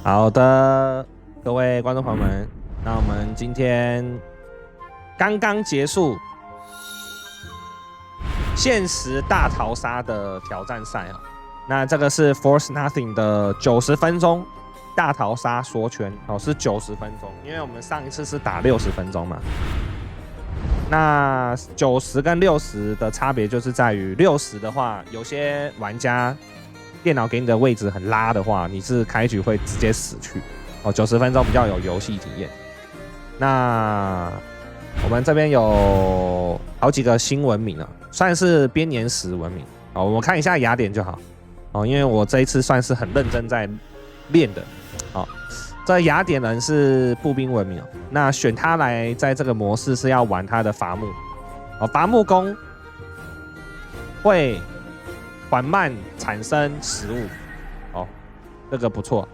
好的，各位观众朋友们，那我们今天刚刚结束限时大逃杀的挑战赛哦。那这个是 Force Nothing 的90分钟大逃杀缩圈哦，是90分钟，因为我们上一次是打60分钟嘛。那90跟60的差别就是在于60的话，有些玩家电脑给你的位置很拉的话，你是开局会直接死去哦。90分钟比较有游戏体验。那我们这边有好几个新文明啊，算是编年史文明哦。我们看一下雅典就好哦，因为我这一次算是很认真在练的哦。这雅典人是步兵文明哦，那选他来在这个模式是要玩他的伐木哦，伐木工会缓慢产生食物哦，这个不错。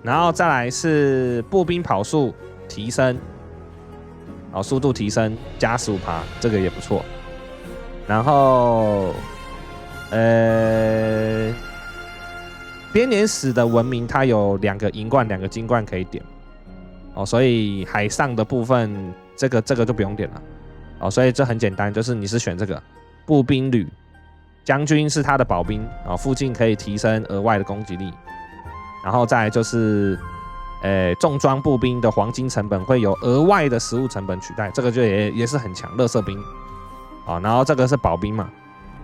然后再来是步兵跑速提升哦，速度提升加15%，这个也不错。然后编年史的文明它有2个银冠2个金冠可以点哦，所以海上的部分这个就不用点了哦，所以这很简单，就是你是选这个步兵旅，将军是他的保兵哦，附近可以提升额外的攻击力，然后再来就是重装步兵的黄金成本会有额外的食物成本取代，这个就也是很强，垃圾兵哦，然后这个是保兵嘛，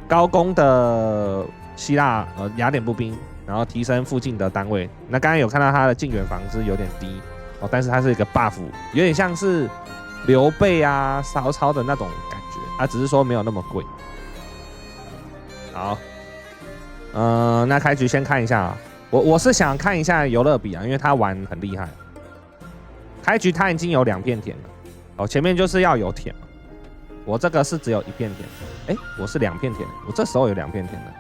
高攻的希腊雅典步兵。然后提升附近的单位。那刚才有看到他的近远防是有点低哦，但是它是一个 buff， 有点像是刘备啊、曹操的那种感觉，它只是说没有那么贵。好，那开局先看一下啊，我是想看一下尤勒比啊，因为他玩很厉害。开局他已经有2片田了哦，前面就是要有田嘛。我这个是只有1片田，我是2片田，我这时候有2片田的。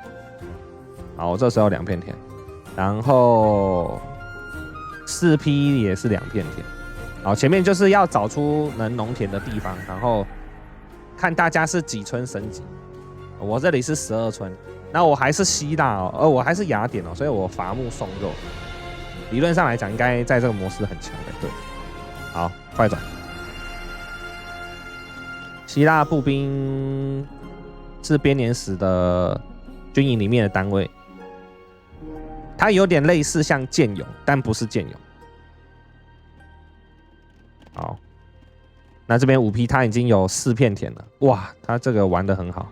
好，我这时候2片田，然后4批也是2片田。好，前面就是要找出能农田的地方，然后看大家是几村升级。我这里是12村，那我还是希腊哦，我还是雅典哦，所以我伐木送肉。理论上来讲，应该在这个模式很强的，对。好，快转。希腊步兵是编年史的军营里面的单位。它有点类似像剑勇，但不是剑勇。好，那这边5批它已经有4片田了，哇，它这个玩得很好。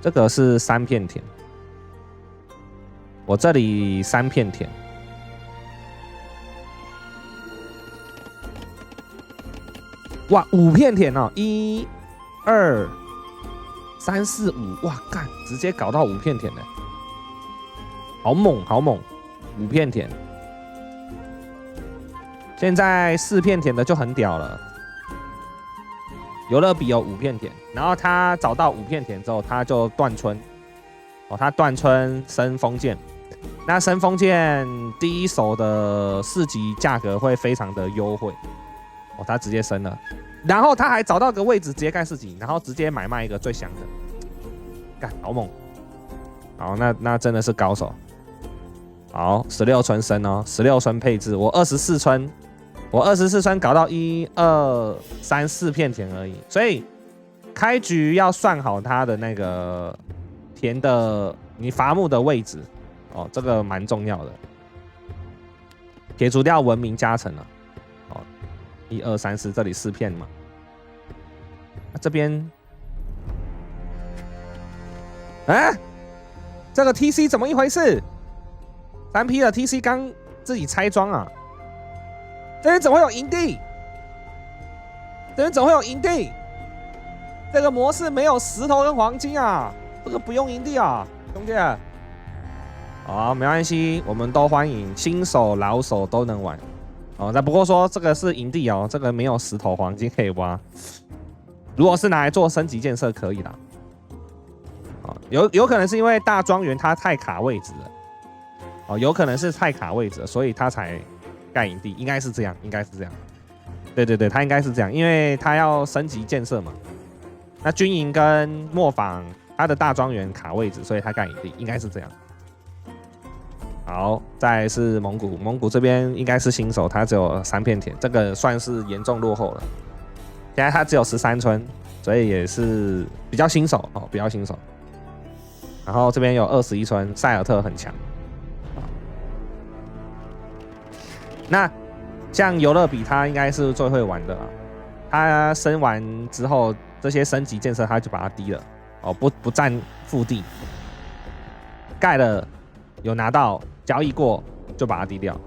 这个是3片田，我这里3片田。哇，5片田哦，1、2、3、4、5，哇，干，直接搞到5片田了。好猛，好猛！5片田，现在4片田的就很屌了。尤勒比有5片田，然后他找到5片田之后，他就断村。哦，他断村升封建，那升封建第一手的4级价格会非常的优惠。哦，他直接升了，然后他还找到个位置直接盖4级，然后直接买卖一个最香的，干，好猛！好，那真的是高手。好，16村升哦，16村配置，我24村搞到1、2、3、4片田而已，所以开局要算好它的那个田的你伐木的位置哦，这个蛮重要的。撇除掉文明加成了，哦，1、2、3、4，这里4片嘛，这边，这个 TC 怎么一回事？3批的 TC 刚自己拆装啊！这边怎么会有营地？这边怎么会有营地？这个模式没有石头跟黄金啊！这个不用营地啊，兄弟。好，没关系，我们都欢迎新手老手都能玩。哦，那不过说这个是营地哦，这个没有石头黄金可以挖。如果是拿来做升级建设可以啦。有可能是因为大庄园它太卡位置了。哦，有可能是太卡位置了，所以他才盖营地，应该是这样，应该是这样。对对对，他应该是这样，因为他要升级建设嘛。那军营跟磨坊，他的大庄园卡位置，所以他盖营地，应该是这样。好，再来是蒙古，蒙古这边应该是新手，他只有3片田，这个算是严重落后了。现在他只有13村，所以也是比较新手哦，比较新手。然后这边有21村，塞尔特很强。那像尤勒比他应该是最会玩的啦，他升完之后，这些升级建设他就把它低了哦，不占腹地，盖了有拿到交易过就把它低掉。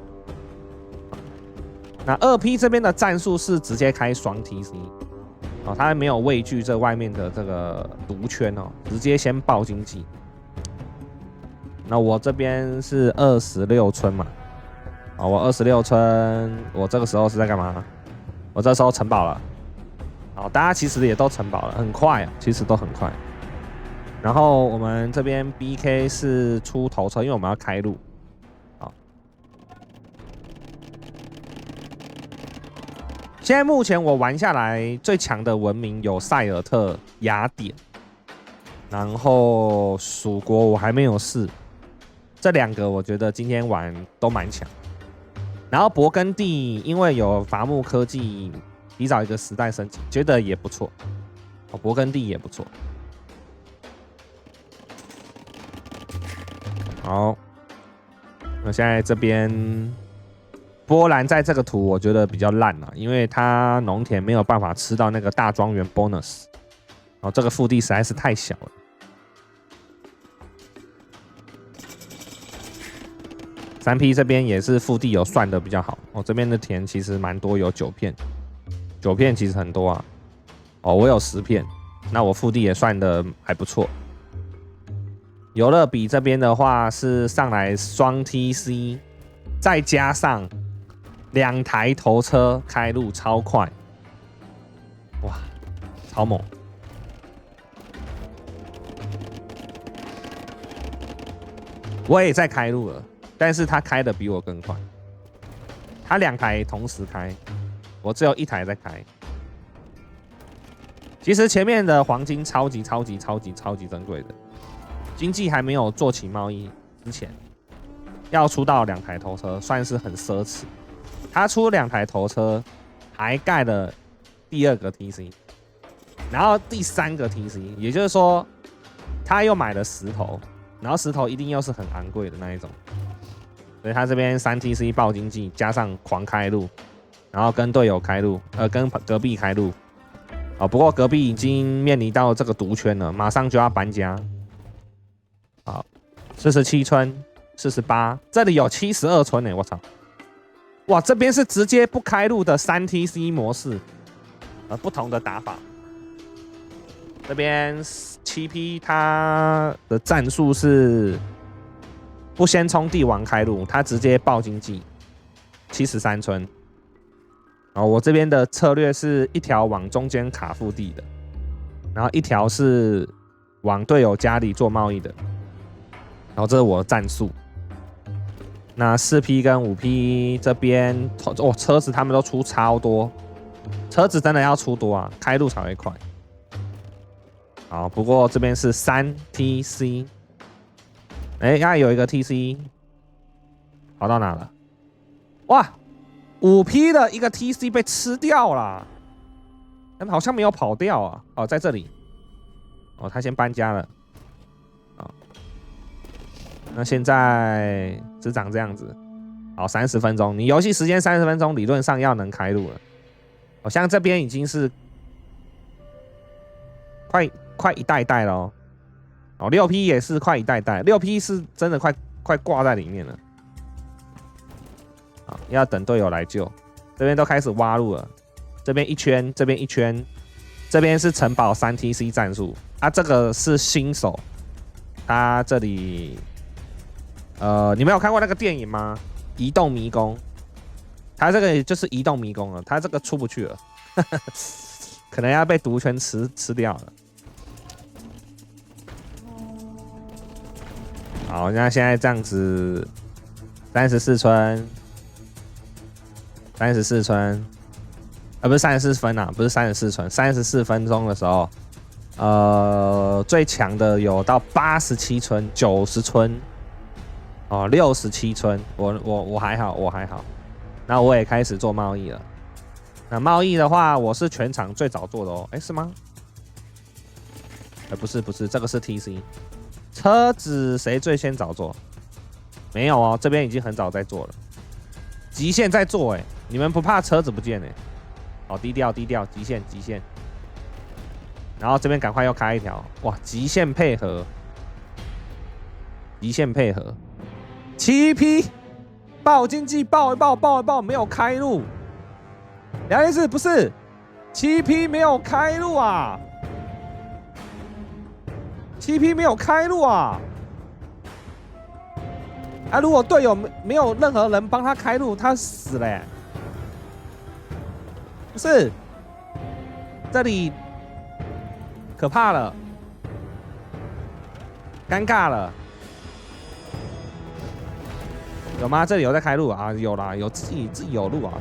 那2P 这边的战术是直接开双 TC 哦，他没有畏惧这外面的这个毒圈哦，直接先爆经济。那我这边是26村嘛。哦，我26村，我这个时候是在干嘛？我这时候城堡了。好，大家其实也都城堡了，很快啊，其实都很快。然后我们这边 BK 是出头车，因为我们要开路。好，现在目前我玩下来最强的文明有塞尔特、雅典，然后蜀国我还没有试，这2个我觉得今天玩都蛮强。然后勃艮第因为有伐木科技提早一个时代升级，觉得也不错。哦，勃艮第也不错。好，那现在这边波兰在这个图我觉得比较烂了，因为它农田没有办法吃到那个大庄园 bonus， 哦，这个腹地实在是太小了。3P 这边也是腹地有算的比较好哦，这边的田其实蛮多，有9片，9片其实很多啊。哦，我有10片，那我腹地也算的还不错。尤勒比这边的话是上来双 TC， 再加上2台头车开路超快，哇，超猛！我也在开路了。但是他开的比我更快，他2台同时开，我只有1台在开。其实前面的黄金超级珍贵的，经济还没有做起贸易之前，要出到2台头车算是很奢侈。他出2台头车，还盖了第2个 TC， 然后第3个 TC， 也就是说他又买了石头，然后石头一定又是很昂贵的那一种。所以他这边3 TC 爆经济，加上狂开路，然后跟队友开路，跟隔壁开路。哦，不过隔壁已经面临到这个毒圈了，马上就要搬家。好，47村，48，这里有72村呢，我操！哇，这边是直接不开路的3 TC 模式，不同的打法。这边7P 它的战术是。不先冲帝王开路，他直接爆经济73村。然后我这边的策略是1条往中间卡腹地的，然后1条是往队友家里做贸易的。然后这是我的战术。那4P 跟5P 这边，哦，车子他们都出超多，车子真的要出多啊，开路才会快。好，不过这边是3 TC。哎，呀，有一个 TC 跑到哪了？哇，5P 的一个 TC 被吃掉了，但好像没有跑掉啊。哦，在这里。哦，他先搬家了。啊，那现在只长这样子。好，30分钟，你游戏时间30分钟，理论上要能开路了。好像这边已经是快一代了哦。哦，6P 也是快一代，6P 是真的快挂在里面了。好，要等队友来救。这边都开始挖路了，这边一圈，这边一圈，这边是城堡3 TC 战术。啊，这个是新手，他这里，你们有看过那个电影吗？移动迷宫，他这个就是移动迷宫了，他这个出不去了，可能要被毒圈吃掉了。好，那现在这样子，34村，34村，不是34分啊，不是34村，34分钟的时候，最强的有到87村、90村，哦，67村，我还好，我还好。那我也开始做贸易了。那贸易的话，我是全场最早做的哦。哎，是吗？不是，这个是 TC。车子谁最先早做？没有哦，这边已经很早在做了。极限在做哎，你们不怕车子不见哎？好，低调，极限。然后这边赶快又开一条，哇，极限配合，7P 爆经济爆一爆，没有开路。梁律师不是7P 没有开路啊，7P 没有开路啊！啊，如果队友没有任何人帮他开路，他死了耶。不是，这里可怕了，尴尬了。有吗？这里有在开路啊？有啦，有自己有路啊，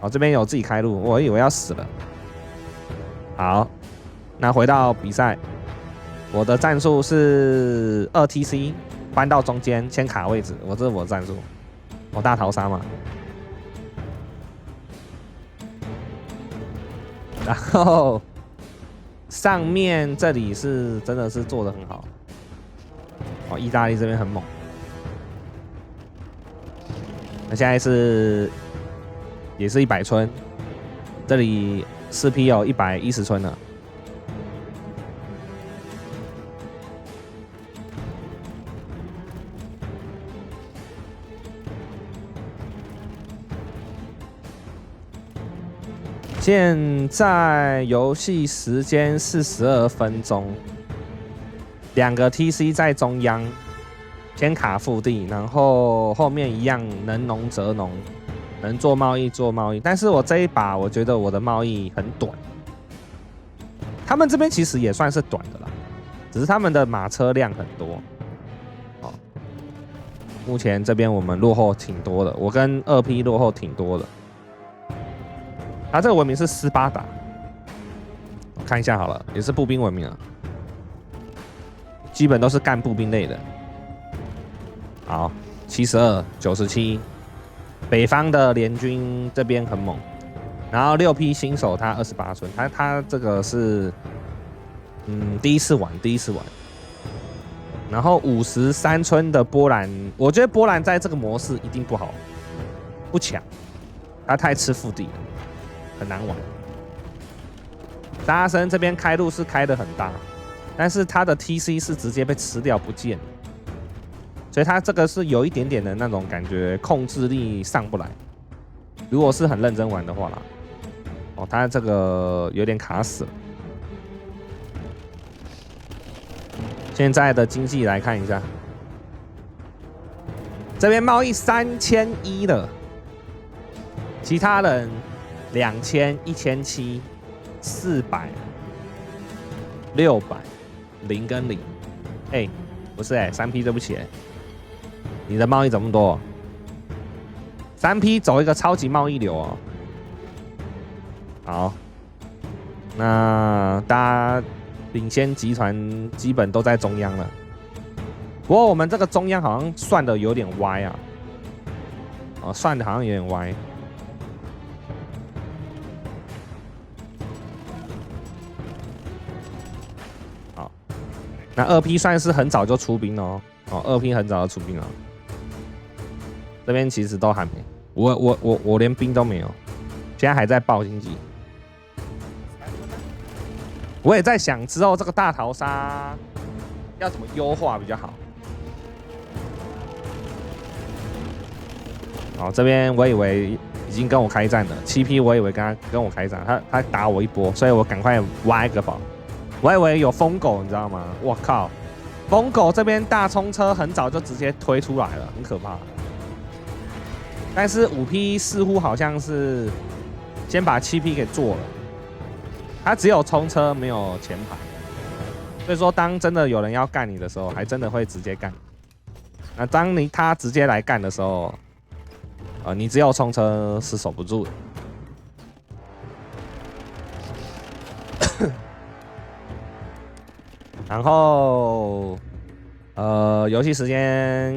好，这边有自己开路，我以为要死了。好，那回到比赛，我的战术是2TC 搬到中间，先卡位置。这是我的战术，我大逃杀嘛。然后上面这里是真的是做得很好。哦，意大利这边很猛。那现在也是100村，这里4P 有110村了。现在游戏时间42分钟，2个 TC 在中央，先卡腹地，然后后面一样能农则农，能做贸易做贸易。但是我这一把我觉得我的贸易很短，他们这边其实也算是短的啦，只是他们的马车量很多。哦，目前这边我们落后挺多的，我跟2P 落后挺多的。他这个文明是斯巴达，我看一下好了，也是步兵文明啊，基本都是干步兵类的。好，72、97，北方的联军这边很猛，然后6P 新手他28村，他这个是第一次玩，然后53村的波兰，我觉得波兰在这个模式一定不强，他太吃腹地了。很难玩。达森这边开路是开得很大，但是他的 TC 是直接被吃掉不见，所以他这个是有一点点的那种感觉，控制力上不来。如果是很认真玩的话啦，哦，他这个有点卡死了。现在的经济来看一下，这边贸易3100了，其他人。2000、1700、400、600、0跟0，哎，不是3P， 对不起你的贸易怎么多？3P 走一个超级贸易流哦。好，那大家领先集团基本都在中央了，不过我们这个中央好像算的有点歪啊，哦，算的好像有点歪。那2P 算是很早就出兵哦，2P 很早就出兵了。这边其实都还没，我连兵都没有，现在还在爆经济。我也在想之后这个大逃杀要怎么优化比较好。好，这边我以为已经跟我开战了，7P 我以为跟我开战，他打我一波，所以我赶快挖一个宝。我以为有疯狗，你知道吗？我靠，疯狗这边大冲车很早就直接推出来了，很可怕。但是5P 似乎好像是先把7P 给做了，他只有冲车没有前排，所以说当真的有人要干你的时候，还真的会直接干。那当他直接来干的时候，你只有冲车是守不住的。然后游戏时间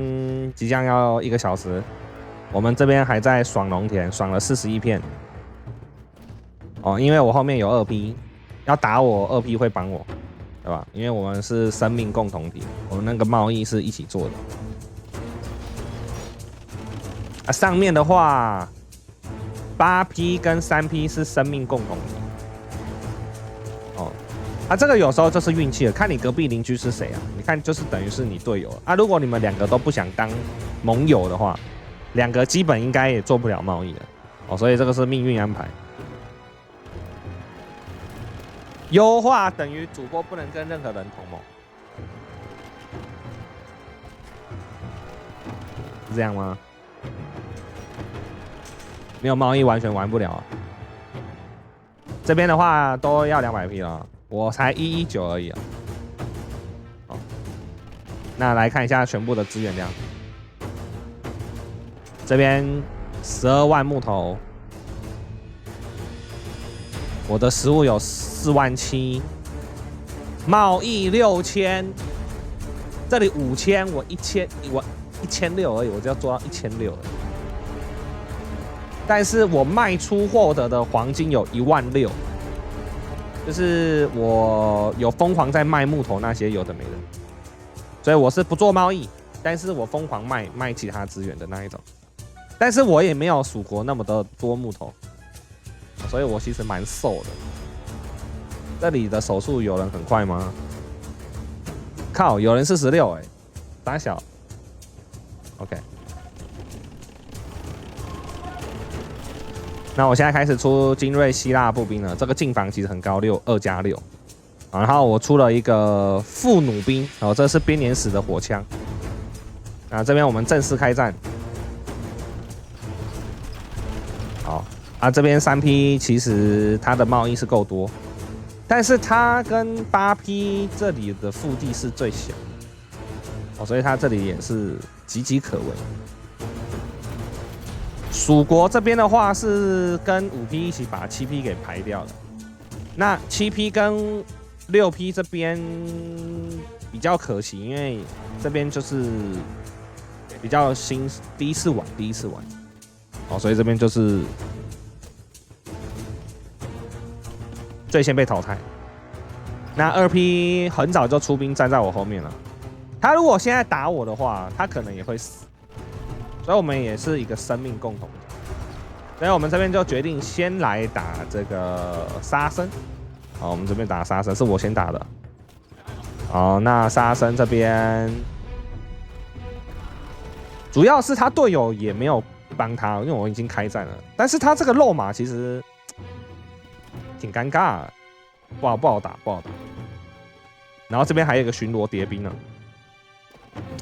即将要1个小时，我们这边还在爽农田，爽了41片。哦，因为我后面有2P，要打我2P会帮我，对吧？因为我们是生命共同体，我们那个贸易是一起做的。啊，上面的话，8P 跟3P 是生命共同体。哦，啊，这个有时候就是运气了，看你隔壁邻居是谁啊？你看，就是等于是你队友啊。如果你们2个都不想当盟友的话，2个基本应该也做不了贸易了。哦，所以这个是命运安排。优化等于主播不能跟任何人同盟，是这样吗？没有贸易完全玩不了啊。这边的话都要200P 了，我才119而已啊。好，那来看一下全部的资源量。这边12万木头，我的食物有4万7，贸易6000，这里5000，我1600而已，我只要做到1600而已。但是我卖出获得的黄金有16000，就是我有疯狂在卖木头那些有的没的，所以我是不做贸易，但是我疯狂卖其他资源的那一种，但是我也没有蜀国那么的多木头，所以我其实蛮瘦的。这里的手速有人很快吗？靠，有人46哎，打小 ，OK。那我现在开始出精锐希腊步兵了，这个进防其实很高，2+6，然后我出了一个副弩兵，哦，这是编年史的火枪。那这边我们正式开战。好，啊，这边3P其实它的贸易是够多，但是它跟8P 这里的腹地是最小，哦，所以它这里也是岌岌可危。蜀国这边的话是跟5P 一起把7P 给排掉了，那7P 跟6P 这边比较可惜，因为这边就是比较第一次玩，哦，所以这边就是最先被淘汰。那2P 很早就出兵站在我后面了，他如果现在打我的话，他可能也会死。所以我们也是一个生命共同体，所以我们这边就决定先来打这个沙僧。好，我们这边打沙僧是我先打的。好，那沙僧这边主要是他队友也没有帮他，因为我已经开战了。但是他这个肉马其实挺尴尬的，不好打。然后这边还有一个巡逻谍兵呢，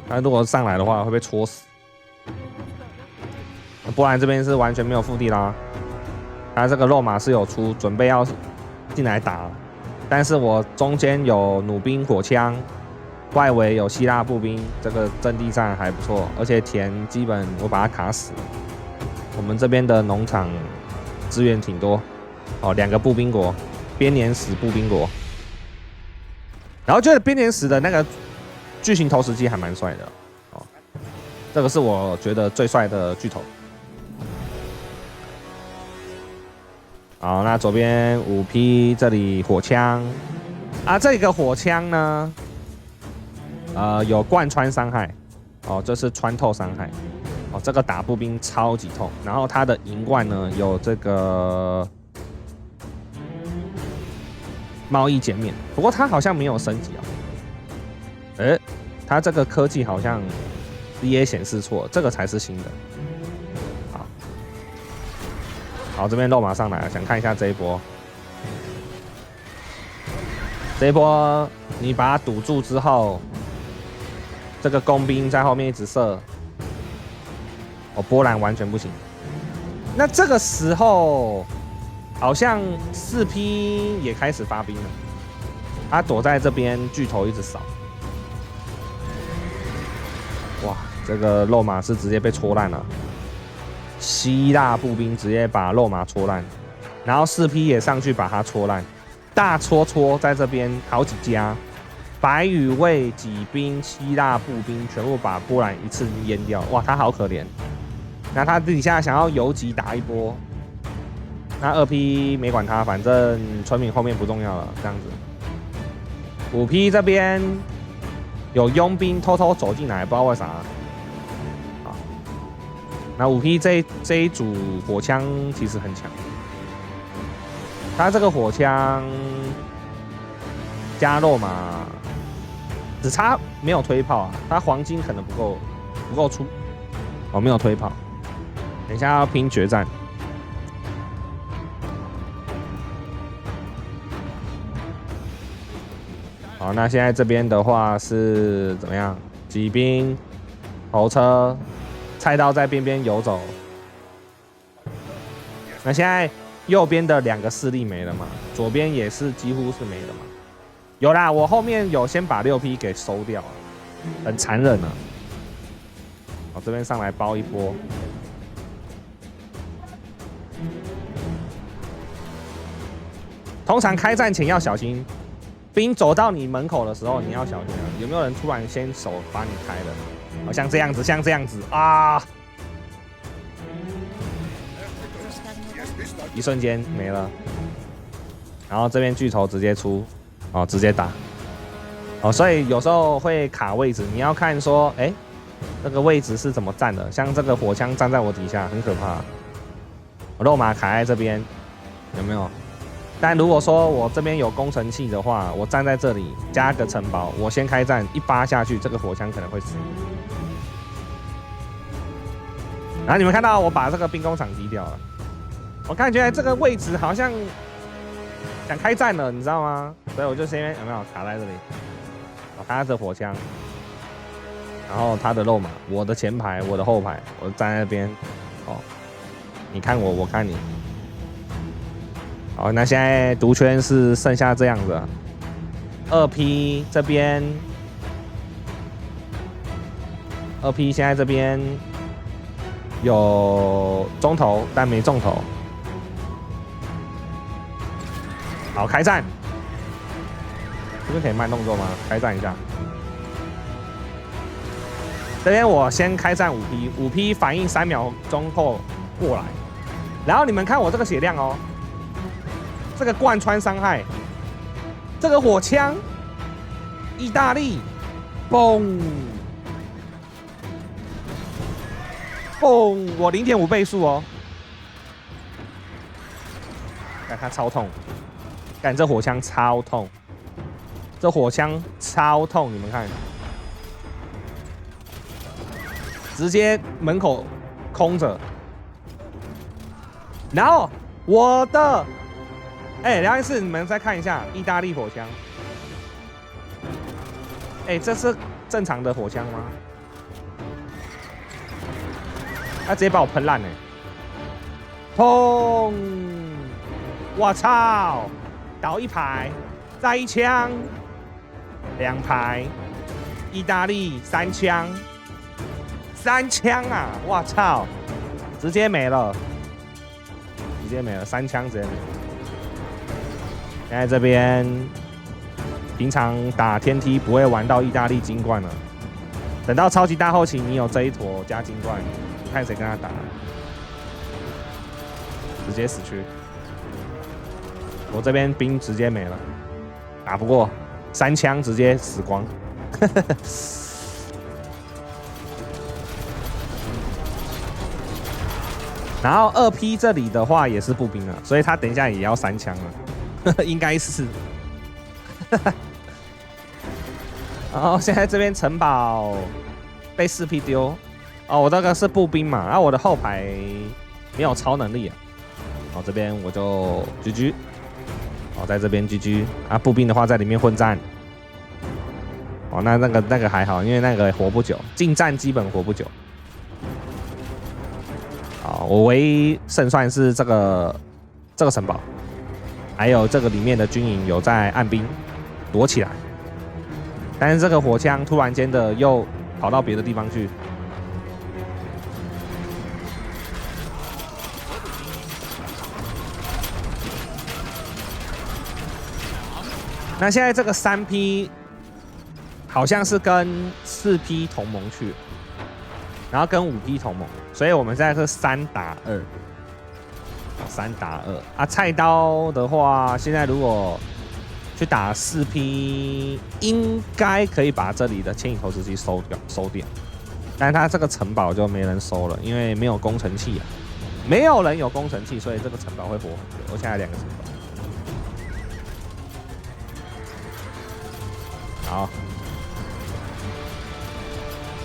他如果上来的话会被戳死。不然这边是完全没有腹地啦。他这个肉马是有出，准备要进来打，但是我中间有弩兵、火枪，外围有希腊步兵，这个阵地战还不错，而且田基本我把它卡死了。我们这边的农场资源挺多，哦，2个步兵国，编年史步兵国，然后觉得编年史的那个巨型投石机还蛮帅的，哦，这个是我觉得最帅的巨头。好，那左边5P 这里火枪啊，这个火枪呢，有贯穿伤害，哦，这是穿透伤害，哦，这个打步兵超级痛。然后它的银冠呢有这个贸易减免，不过它好像没有升级哦。它这个科技好像 DA 显示错，这个才是新的。好，这边肉马上来了，想看一下这一波。这一波你把它堵住之后，这个工兵在后面一直射，哦，波兰完全不行。那这个时候好像4P 也开始发兵了，他躲在这边，巨头一直扫。哇，这个肉马是直接被戳烂了。希腊步兵直接把肉马戳烂，然后4P 也上去把它戳烂，大戳在这边好几家，白羽卫、骑兵、希腊步兵全部把波兰一次淹掉。哇，他好可怜。那他底下想要游击打一波，那2P 没管他，反正村民后面不重要了，这样子。5P 这边有佣兵偷偷走进来，不知道为啥。好，那5P 这一组火枪其实很强，他这个火枪加肉嘛，只差没有推炮啊，他黄金可能不够出，哦，没有推炮，等一下要拼决战。好，那现在这边的话是怎么样？骑兵、头车、菜刀在边边游走。那现在右边的2个势力没了嘛，左边也是几乎是没了嘛。有啦，我后面有先把6P 给收掉了，很残忍啊。我这边上来包一波。通常开战前要小心。兵走到你门口的时候，你要小心啊！有没有人突然先手把你开了？好像这样子，像这样子啊！一瞬间没了。然后这边巨头直接出，哦，直接打。哦，所以有时候会卡位置，你要看说，哎，这个位置是怎么站的？像这个火枪站在我底下，很可怕。肉马卡在这边，有没有？但如果说我这边有工程器的话，我站在这里加个城堡，我先开战一扒下去，这个火枪可能会死。然后你们看到我把这个兵工厂击掉了，我感觉这个位置好像想开战了，你知道吗？所以我就先有没有卡在这里，我开着火枪，然后他的肉马，我的前排，我的后排，我站在那边，哦，你看我，我看你。好，那现在毒圈是剩下这样子，2P 这边，2P 现在这边有中投，但没中投。好，开战，这边可以慢动作吗？开战一下。这边我先开战5P，5P 反应3秒钟后过来，然后你们看我这个血量哦。这个贯穿伤害，这个火枪，意大利，嘣嘣，我0.5倍速哦，看它超痛，看这火枪超痛，这火枪超痛，你们看，直接门口空着，然后我的。哎，梁医师，你们再看一下意大利火枪。哎，这是正常的火枪吗？他直接把我喷烂了。砰！我操！倒一排，再一枪，2排，意大利3枪，3枪啊！我操！直接没了，直接没了，3枪直接没了。现在这边平常打天梯不会玩到意大利金冠了，等到超级大后期你有这一坨加金冠，你看谁跟他打，直接死去。我这边兵直接没了，打不过，3枪直接死光。然后2P 这里的话也是步兵了，所以他等一下也要3枪了。应该是，然后现在这边城堡被4P 丢，哦，我这个是步兵嘛，然后我的后排没有超能力啊，好，这边我就 GG， 好，在这边 GG 啊，步兵的话在里面混战，哦，那个还好，因为那个活不久，近战基本活不久，好，我唯一胜算是这个城堡。还有这个里面的军营有在按兵躲起来，但是这个火枪突然间的又跑到别的地方去。那现在这个3P 好像是跟4P 同盟去，然后跟5P 同盟，所以我们现在是3打2，3打2啊。菜刀的话，现在如果去打4P，应该可以把这里的牵引投石机收掉，但是它这个城堡就没人收了，因为没有工程器啊，没有人有工程器，所以这个城堡会活很久。我现在2个城堡，好。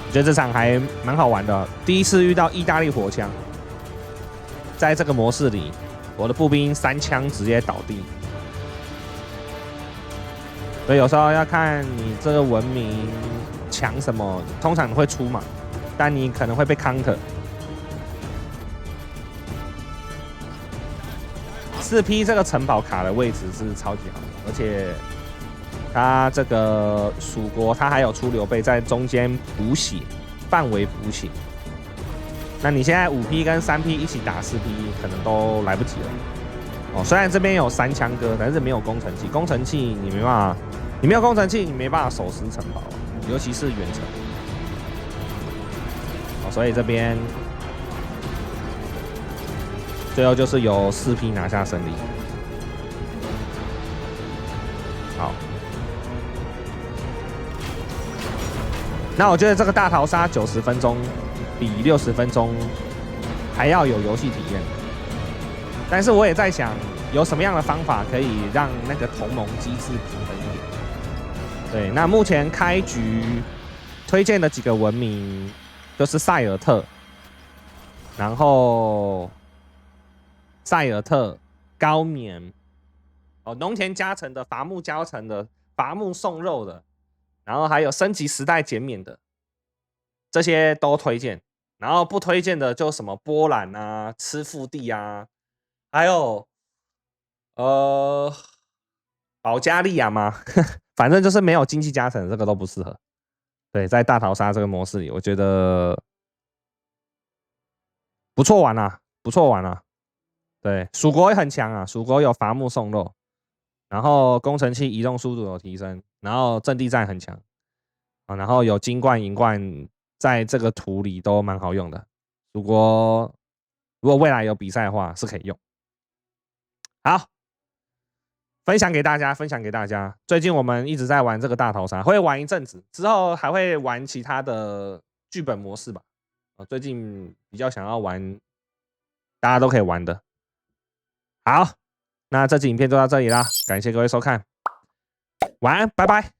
我觉得这场还蛮好玩的，第一次遇到意大利火枪，在这个模式里，我的步兵3枪直接倒地，所以有时候要看你这个文明强什么，通常你会出嘛，但你可能会被 counter。4P 这个城堡卡的位置是超级好的，而且。他这个蜀国，他还有出刘备在中间补血，范围补血。那你现在5P 跟3P 一起打4P，可能都来不及了。哦，虽然这边有3枪哥，但是没有工程器，工程器你没办法，你没有工程器，你没办法守尸城堡，尤其是远程。哦，所以这边最后就是由4P拿下胜利。好。那我觉得这个大逃杀90分钟比60分钟还要有游戏体验，但是我也在想，有什么样的方法可以让那个同盟机制平衡一点？对，那目前开局推荐的几个文明就是塞尔特，然后塞尔特、高棉，哦，农田加成的、伐木加成的、伐木送肉的。然后还有升级时代减免的，这些都推荐。然后不推荐的就什么波兰啊、吃腹地啊，还有保加利亚吗？反正就是没有经济加成，这个都不适合。对，在大逃杀这个模式里，我觉得不错玩啊，不错玩啊。对，蜀国也很强啊，蜀国有伐木送肉，然后工程器移动速度有提升，然后阵地战很强。然后有金冠、银冠，在这个图里都蛮好用的。如果未来有比赛的话，是可以用。好，分享给大家，分享给大家。最近我们一直在玩这个大逃杀，会玩一阵子，之后还会玩其他的剧本模式吧。最近比较想要玩大家都可以玩的。好，那这期影片就到这里啦，感谢各位收看，晚安，拜拜。